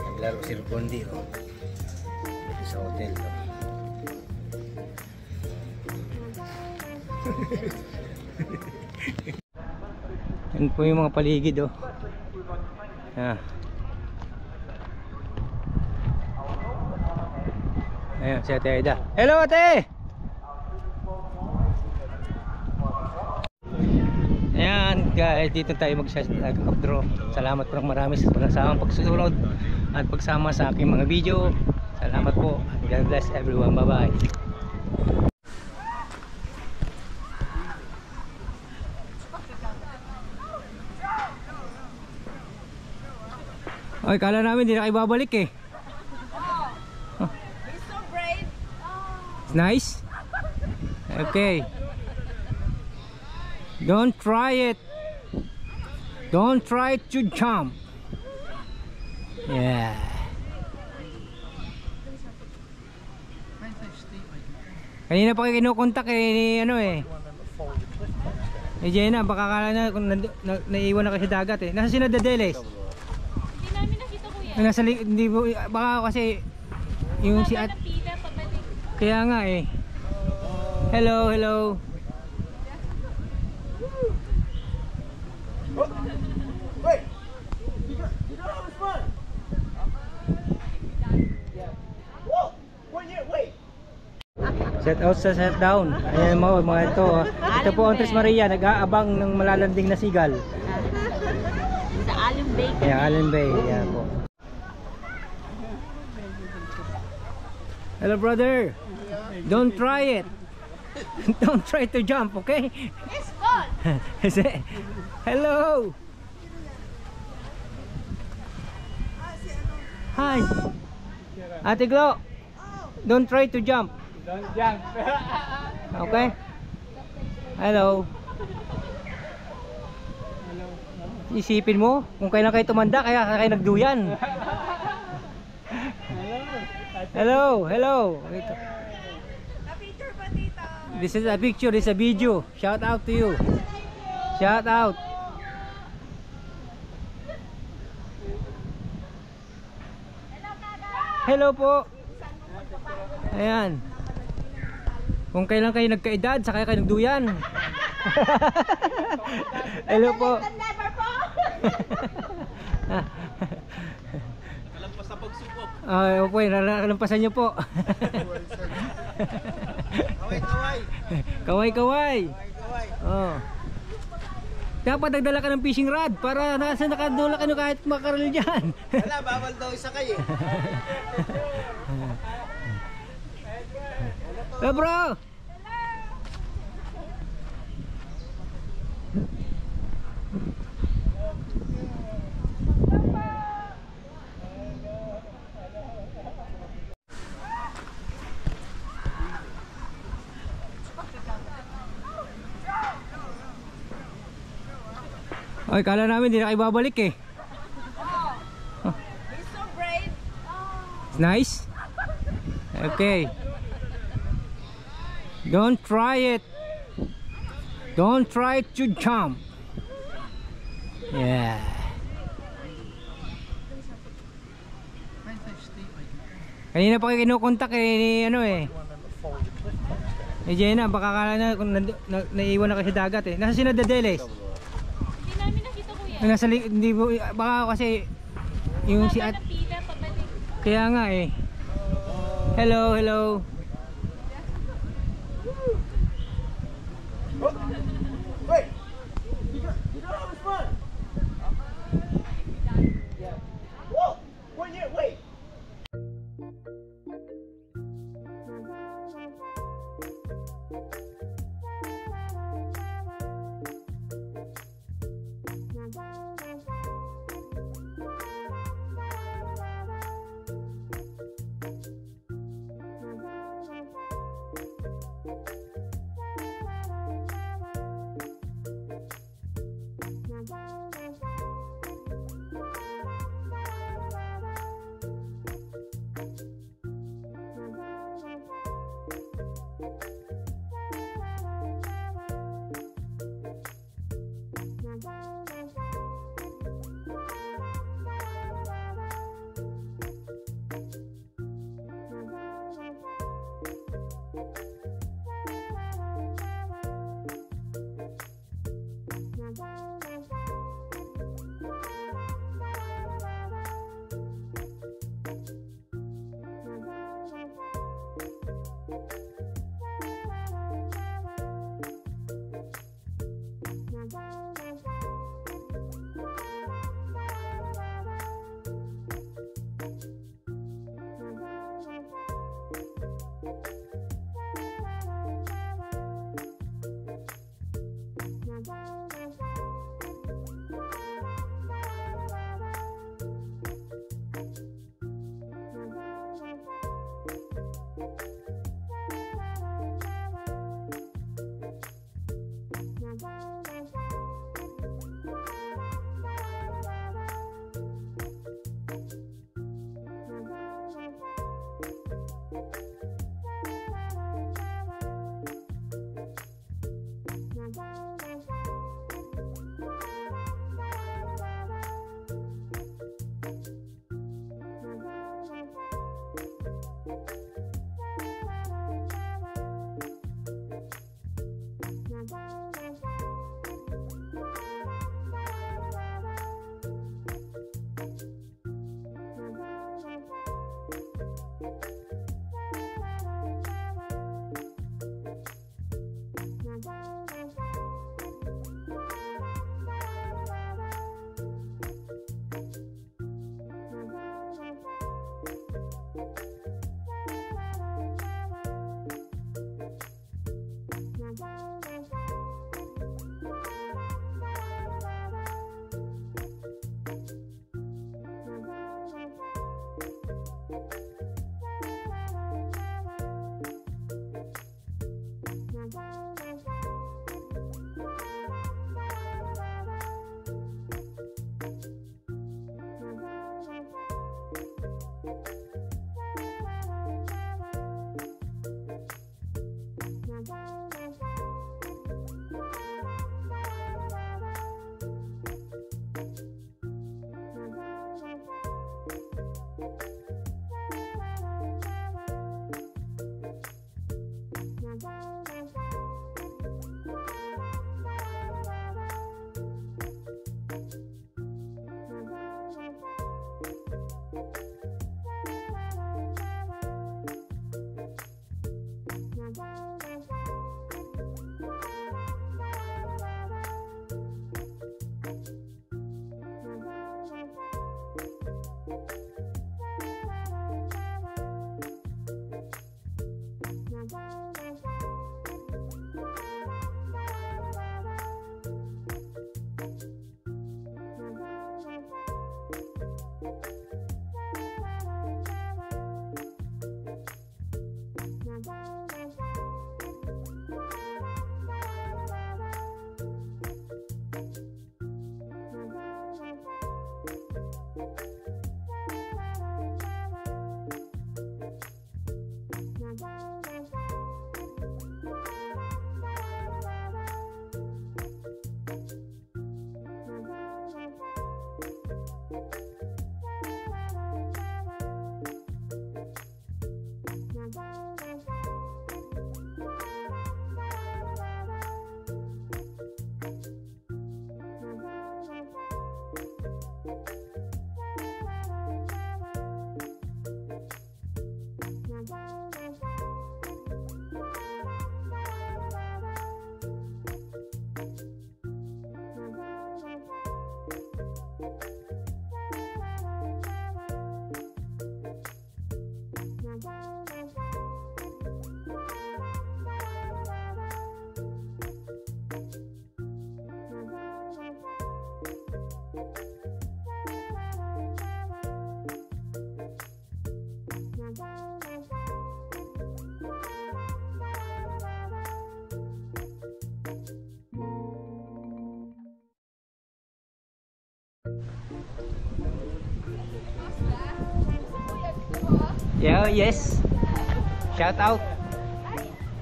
Naglaro si Bondi, oh. Sa hotel, oh. Yan po yung mga paligid, oh. Ayan si Ate Aida. Hello, Ate! Ayan guys, dito tayo mag-outro. Salamat po ng marami sa pagsasamang pagsusunod at pagsama sa aking mga video. Salamat po at God bless everyone. Bye bye. Oy, kala namin hindi na kayo babalik eh. He's so brave. It's nice. Okay. Don't try it. Don't try to jump. Yeah. Kanina pa kayo kinukontak eh, ni ano eh. Eh Jenna, baka kala na kung naiiwan na kasi dagat eh. Nasa sila Dadeles? Hindi namin nakita kuya. Nasa hindi baka kasi yung si at kaya nga eh. Hello, hello. Wait! You don't have fun! Whoa! Wait! Set out sa set down. Ayan mo mga ito. Ito po ang Tres Maria, nag-aabang ng malalanding na sigal. Sa Allen Bay. Ayan, Allen Bay. Ayan po. Hello brother. Don't try it. Don't try to jump, okay? It's fun. Hello. Hi. Ate Glo. Don't try to jump. Don't jump! Okay? Hello. Isipin mo kung kailan kayo tumanda kaya kayo nagduyan. Hello, hello. Na-picture pa dito. This is a picture, this is a video. Shout out to you. Shout out. Hello po. Ayan. Kung kailan kayo nagkaedad, saka kayo nagduyan. Hello po. Never po. Kalampas sa pagsubok. Ay, opo, nakalampasan niyo po. Kaway! Kaway-kaway. Oh. Dapat nagdala ka ng fishing rod para nasa nakadula ka kahit makaril dyan. Wala, bawal daw isa kayo. Hello bro. Oy, kala namin hindi na kayo babalik eh. He's so brave. It's nice. Okay. Don't try it. Don't try to jump. Yeah. Kanina pa kayo kinukontak eh, ni ano eh. Eh Jenna, baka kala na kung naiiwan na kasi dagat eh. Nasa sila Dadeles? Hindi namin nakita kuya. Nasa hindi baka kasi yung si at Napila pabalik. kaya nga eh. Hello, hello. Wait! You don't have fun! Whoa! Wait! Yeah, yes. Shout out.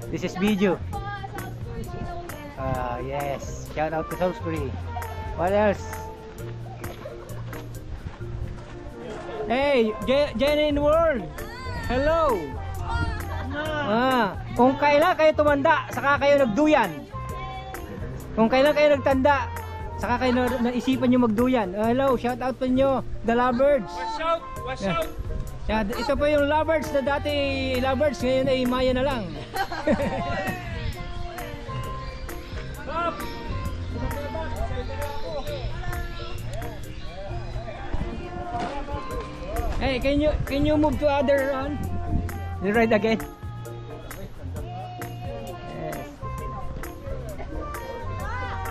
This is video. Yes. Shout out to Salisbury. What else? Hey, Jenny in the world. Hello. Kung kailan kayo tumanda, saka kayo nagduyan. Kung kailan kayo nagtanda, saka kayo naisipan nyo magduyan. Hello, shout out po nyo, the lovebirds. Watch out! Ito po yung lovebirds na dati lovebirds, ngayon ay maya na lang. Hey, can you move to other one? You ride again. Yes.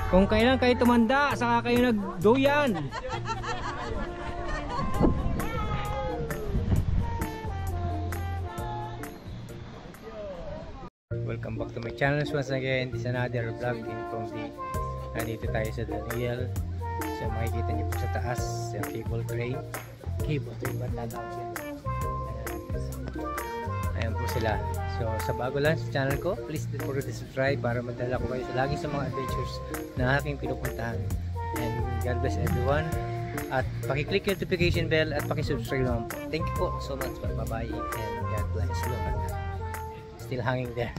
Kung kailan kayo tumanda, saka kayo nagduyan. Welcome back to my channel once again. This is another vlog in from the nandito tayo sa Daniel. So makikita niyo po sa taas sa cable tray ba tatawag yan? Ayan po sila. So sa bago lang sa channel ko, please don't forget to subscribe para madala ko kayo lagi sa mga adventures na aking pinupuntahan. And God bless everyone. At paki-click yung notification bell at paki-subscribe naman po. Thank you po so much. Bye bye and God bless. Still hanging there.